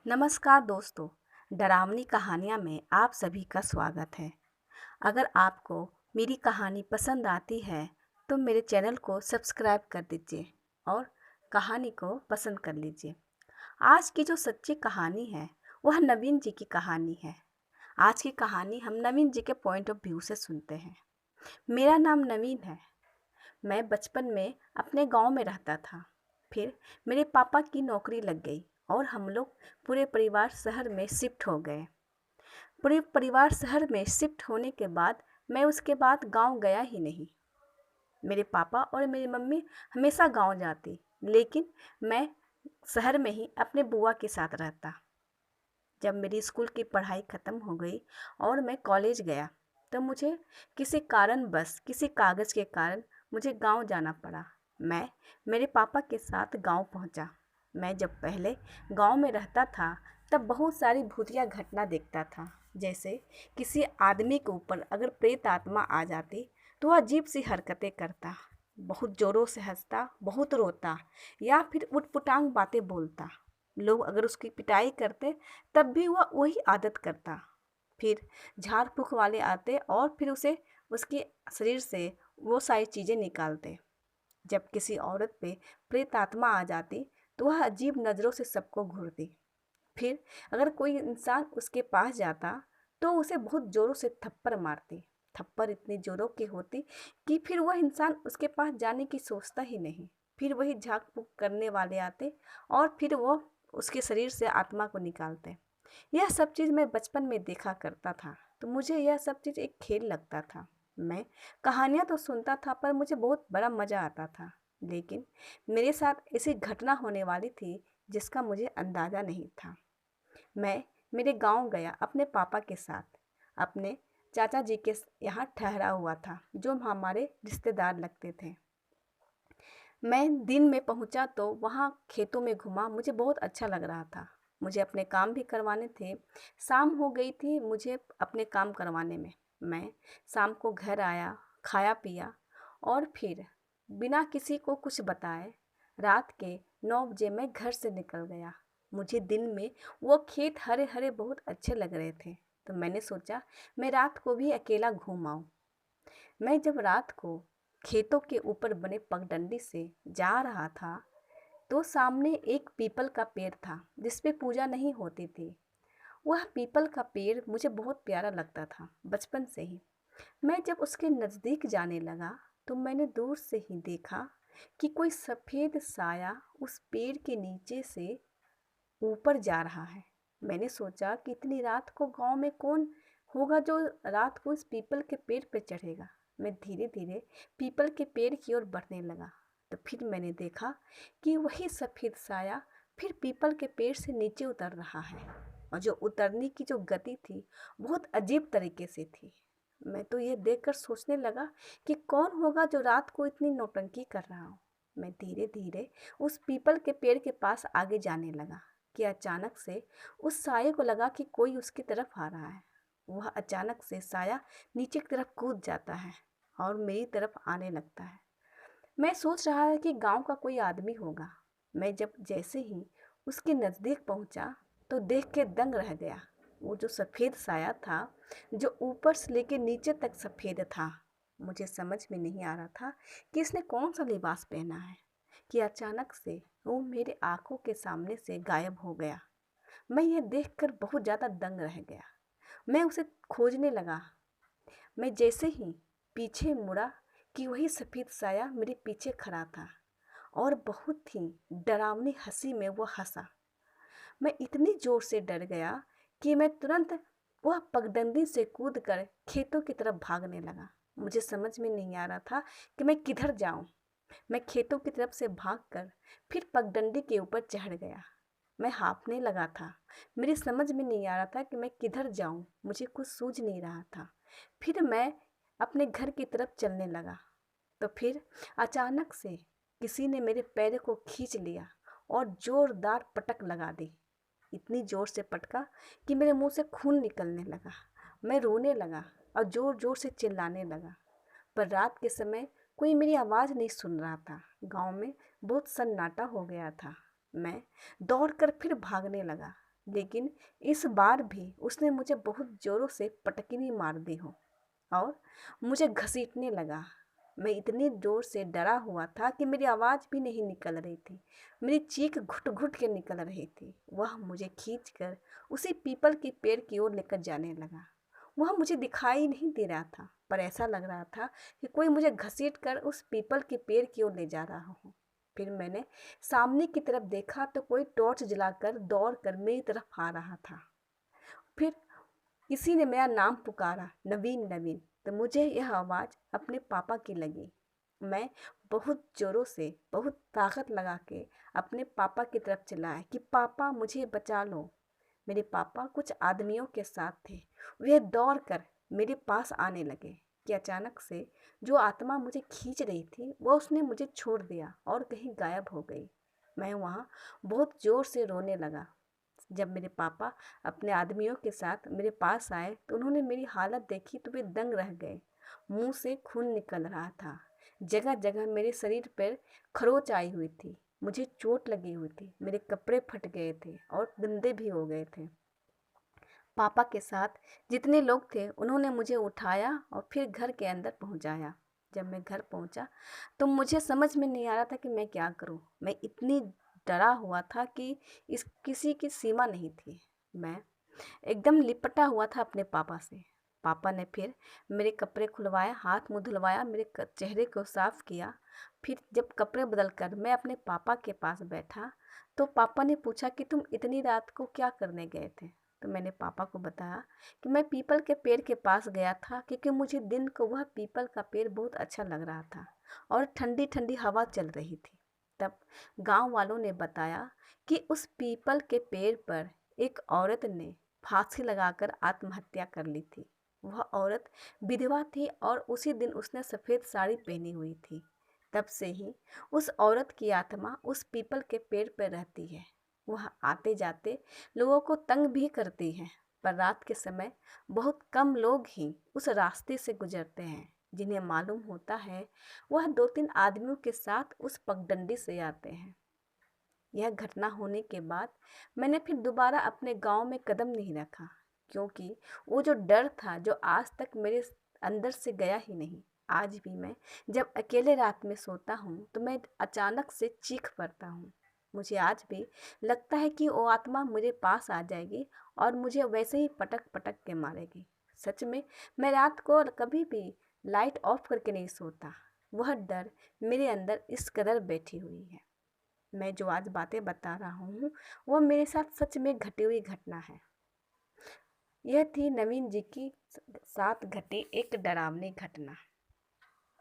नमस्कार दोस्तों। डरावनी कहानियाँ में आप सभी का स्वागत है। अगर आपको मेरी कहानी पसंद आती है तो मेरे चैनल को सब्सक्राइब कर दीजिए और कहानी को पसंद कर लीजिए। आज की जो सच्ची कहानी है वह नवीन जी की कहानी है। आज की कहानी हम नवीन जी के पॉइंट ऑफ व्यू से सुनते हैं। मेरा नाम नवीन है। मैं बचपन में अपने गांव में रहता था। फिर मेरे पापा की नौकरी लग गई और हम लोग पूरे परिवार शहर में शिफ्ट हो गए। पूरे परिवार शहर में शिफ्ट होने के बाद मैं उसके बाद गांव गया ही नहीं। मेरे पापा और मेरी मम्मी हमेशा गांव जाती, लेकिन मैं शहर में ही अपने बुआ के साथ रहता। जब मेरी स्कूल की पढ़ाई ख़त्म हो गई और मैं कॉलेज गया तो मुझे किसी कागज़ के कारण मुझे गांव जाना पड़ा। मैं मेरे पापा के साथ गांव पहुंचा। मैं जब पहले गांव में रहता था तब बहुत सारी भूतिया घटना देखता था। जैसे किसी आदमी के ऊपर अगर प्रेत आत्मा आ जाती तो वह अजीब सी हरकतें करता, बहुत ज़ोरों से हंसता, बहुत रोता या फिर उटपुटांग बातें बोलता। लोग अगर उसकी पिटाई करते तब भी वह वही आदत करता। फिर झाड़ फूँक वाले आते और फिर उसे उसके शरीर से वो सारी चीज़ें निकालते। जब किसी औरत पे प्रेत आत्मा आ जाती तो वह अजीब नज़रों से सबको घूरती। फिर अगर कोई इंसान उसके पास जाता तो उसे बहुत ज़ोरों से थप्पड़ मारती। थप्पड़ इतनी ज़ोरों की होती कि फिर वह इंसान उसके पास जाने की सोचता ही नहीं। फिर वही झाड़ फूँक करने वाले आते और फिर वो उसके शरीर से आत्मा को निकालते। यह सब चीज़ मैं बचपन में देखा करता था, तो मुझे यह सब चीज़ एक खेल लगता था। मैं कहानियाँ तो सुनता था पर मुझे बहुत बड़ा मज़ा आता था। लेकिन मेरे साथ ऐसी घटना होने वाली थी जिसका मुझे अंदाज़ा नहीं था। मैं मेरे गांव गया अपने पापा के साथ। अपने चाचा जी के यहाँ ठहरा हुआ था, जो हमारे रिश्तेदार लगते थे। मैं दिन में पहुंचा तो वहाँ खेतों में घूमा। मुझे बहुत अच्छा लग रहा था। मुझे अपने काम भी करवाने थे। शाम हो गई थी मुझे अपने काम करवाने में। मैं शाम को घर आया, खाया पिया और फिर बिना किसी को कुछ बताए रात के 9 बजे मैं घर से निकल गया। मुझे दिन में वो खेत हरे हरे बहुत अच्छे लग रहे थे, तो मैंने सोचा मैं रात को भी अकेला घूम आऊँ। मैं जब रात को खेतों के ऊपर बने पगडंडी से जा रहा था तो सामने एक पीपल का पेड़ था जिस पे पूजा नहीं होती थी। वह पीपल का पेड़ मुझे बहुत प्यारा लगता था बचपन से ही। मैं जब उसके नज़दीक जाने लगा तो मैंने दूर से ही देखा कि कोई सफ़ेद साया उस पेड़ के नीचे से ऊपर जा रहा है। मैंने सोचा कि इतनी रात को गांव में कौन होगा जो रात को इस पीपल के पेड़ पर चढ़ेगा। मैं धीरे धीरे पीपल के पेड़ की ओर बढ़ने लगा तो फिर मैंने देखा कि वही सफ़ेद साया फिर पीपल के पेड़ से नीचे उतर रहा है, और जो उतरने की जो गति थी बहुत अजीब तरीके से थी। मैं तो ये देखकर सोचने लगा कि कौन होगा जो रात को इतनी नौटंकी कर रहा हो। मैं धीरे धीरे उस पीपल के पेड़ के पास आगे जाने लगा कि अचानक से उस साये को लगा कि कोई उसकी तरफ आ रहा है। वह अचानक से साया नीचे की तरफ कूद जाता है और मेरी तरफ आने लगता है। मैं सोच रहा है कि गांव का कोई आदमी होगा। मैं जब जैसे ही उसके नज़दीक पहुंचा तो देख के दंग रह गया। वो जो सफ़ेद साया था, जो ऊपर से लेके नीचे तक सफ़ेद था। मुझे समझ में नहीं आ रहा था कि इसने कौन सा लिबास पहना है कि अचानक से वो मेरे आंखों के सामने से गायब हो गया। मैं ये देखकर बहुत ज़्यादा दंग रह गया। मैं उसे खोजने लगा। मैं जैसे ही पीछे मुड़ा कि वही सफ़ेद साया मेरे पीछे खड़ा था और बहुत ही डरावनी हंसी में वो हंसा। मैं इतनी ज़ोर से डर गया कि मैं तुरंत वह पगडंडी से कूदकर खेतों की तरफ भागने लगा। मुझे समझ में नहीं आ रहा था कि मैं किधर जाऊं। मैं खेतों की तरफ से भागकर फिर पगडंडी के ऊपर चढ़ गया। मैं हाँफने लगा था। मेरी समझ में नहीं आ रहा था कि मैं किधर जाऊं। मुझे कुछ सूझ नहीं रहा था। फिर मैं अपने घर की तरफ चलने लगा तो फिर अचानक से किसी ने मेरे पैर को खींच लिया और ज़ोरदार पटक लगा दी। इतनी ज़ोर से पटका कि मेरे मुंह से खून निकलने लगा। मैं रोने लगा और ज़ोर ज़ोर से चिल्लाने लगा, पर रात के समय कोई मेरी आवाज़ नहीं सुन रहा था। गांव में बहुत सन्नाटा हो गया था। मैं दौड़कर फिर भागने लगा। लेकिन इस बार भी उसने मुझे बहुत ज़ोरों से पटकनी मार दी हो और मुझे घसीटने लगा। मैं इतनी ज़ोर से डरा हुआ था कि मेरी आवाज़ भी नहीं निकल रही थी। मेरी चीख घुट-घुट के निकल रही थी। वह मुझे खींचकर उसी पीपल के पेड़ की ओर लेकर जाने लगा। वह मुझे दिखाई नहीं दे रहा था, पर ऐसा लग रहा था कि कोई मुझे घसीटकर उस पीपल के पेड़ की ओर ले जा रहा हो। फिर मैंने सामने की तरफ देखा तो कोई टॉर्च जलाकर दौड़कर मेरी तरफ आ रहा था। फिर किसी ने मेरा नाम पुकारा, नवीन नवीन। तो मुझे यह आवाज़ अपने पापा की लगी। मैं बहुत ज़ोरों से, बहुत ताकत लगा के अपने पापा की तरफ चिल्लाया कि पापा मुझे बचा लो। मेरे पापा कुछ आदमियों के साथ थे। वे दौड़कर मेरे पास आने लगे कि अचानक से जो आत्मा मुझे खींच रही थी वो उसने मुझे छोड़ दिया और कहीं गायब हो गई। मैं वहाँ बहुत ज़ोर से रोने लगा। जब मेरे पापा अपने आदमियों के साथ मेरे पास आए तो उन्होंने मेरी हालत देखी तो वे दंग रह गए। मुंह से खून निकल रहा था। जगह जगह मेरे शरीर पर खरोच आई हुई थी। मुझे चोट लगी हुई थी। मेरे कपड़े फट गए थे और गंदे भी हो गए थे। पापा के साथ जितने लोग थे उन्होंने मुझे उठाया और फिर घर के अंदर पहुंचाया। जब मैं घर पहुंचा तो मुझे समझ में नहीं आ रहा था कि मैं क्या करूं। मैं इतनी डरा हुआ था कि इस किसी की सीमा नहीं थी। मैं एकदम लिपटा हुआ था अपने पापा से। पापा ने फिर मेरे कपड़े खुलवाए, हाथ मुंह धुलवाया, मेरे चेहरे को साफ किया। फिर जब कपड़े बदल कर मैं अपने पापा के पास बैठा तो पापा ने पूछा कि तुम इतनी रात को क्या करने गए थे। तो मैंने पापा को बताया कि मैं पीपल के पेड़ के पास गया था क्योंकि मुझे दिन को वह पीपल का पेड़ बहुत अच्छा लग रहा था और ठंडी ठंडी हवा चल रही थी। तब गांव वालों ने बताया कि उस पीपल के पेड़ पर एक औरत ने फांसी लगाकर आत्महत्या कर ली थी। वह औरत विधवा थी और उसी दिन उसने सफ़ेद साड़ी पहनी हुई थी। तब से ही उस औरत की आत्मा उस पीपल के पेड़ पर रहती है। वह आते जाते लोगों को तंग भी करती है, पर रात के समय बहुत कम लोग ही उस रास्ते से गुजरते हैं। जिन्हें मालूम होता है वह 2-3 आदमियों के साथ उस पगडंडी से आते हैं। यह घटना होने के बाद मैंने फिर दोबारा अपने गांव में कदम नहीं रखा, क्योंकि वो जो डर था जो आज तक मेरे अंदर से गया ही नहीं। आज भी मैं जब अकेले रात में सोता हूँ तो मैं अचानक से चीख पड़ता हूँ। मुझे आज भी लगता है कि वो आत्मा मेरे पास आ जाएगी और मुझे वैसे ही पटक पटक के मारेगी। सच में मैं रात को कभी भी लाइट ऑफ करके नहीं सोता। वह डर मेरे अंदर इस कदर बैठी हुई है। मैं जो आज बातें बता रहा हूँ वह मेरे साथ सच में घटी हुई घटना है। यह थी नवीन जी की साथ घटी एक डरावनी घटना।